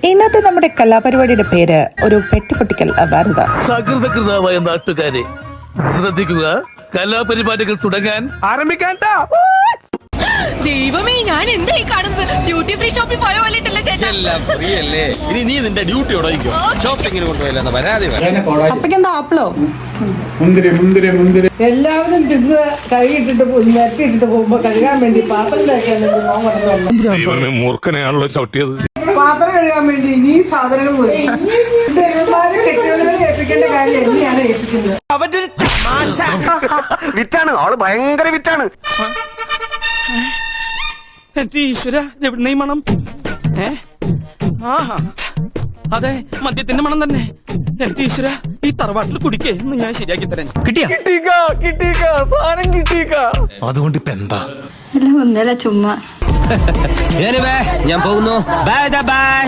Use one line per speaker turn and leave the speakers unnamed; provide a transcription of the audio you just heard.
ഇന്നത്തെ നമ്മുടെ കലാപരിപാടിയുടെ പേര് ഒരു പെട്ടിപ്പൊട്ടിക്കൽ വാർത്ത.
സകൃതകൃതാവായ നാട്ടുകാരെ ശ്രദ്ധിക്കുക, കലാപരിപാടികൾ തുടങ്ങാൻ ആരംഭിക്കാൻ.
ദൈവമേ, ഞാൻ എന്തായി കാണുന്നത്? ഡ്യൂട്ടി ഫ്രീ ഷോപ്പിൽ പോയ പോലെയല്ലേ ചേട്ടാ?
എല്ലാം ഫ്രീ അല്ലേ? ഇനി നീ നിന്റെ ഡ്യൂട്ടി ഉടയിക്കോ. ഷോപ്പിങ്ങിന് കൊണ്ടുപോയില്ലെന്ന പരാതി
അപ്പക്കെന്താ ആപ്പിളോ?
എല്ലാവരും തിന്ന് കഴുകിട്ടിട്ട് നിരത്തിയിട്ടിട്ട് പോകുമ്പോ കഴുകാൻ വേണ്ടി പാത്രം തേക്കാൻ
മൂർഖനെയാണല്ലോ ചവിട്ടിയത്.
പാത്രം കഴുകാൻ വേണ്ടി ഇനി സാധനങ്ങൾ പോയി കെട്ടികളെ ഏൽപ്പിക്കേണ്ട കാര്യം എന്നെയാണ് ഏൽപ്പിക്കുന്നത്.
വിറ്റാണ് ആള്, ഭയങ്കര വിറ്റാണ്.
എന്റെ ഈശ്വര, എവിടെ മണം? ആഹാ, അതെ, മദ്യത്തിന്റെ മണം തന്നെ. എന്റെ ഈശ്വര, ഈ തറവാട്ടിൽ കുടിക്കേ എന്ന് ഞാൻ ശരിയാക്കി തരാൻ.
അതുകൊണ്ട് ഇപ്പൊ എന്താ?
ഒന്നല്ല ചുമ്മാ
ഞാൻ പോകുന്നു. Bye bye.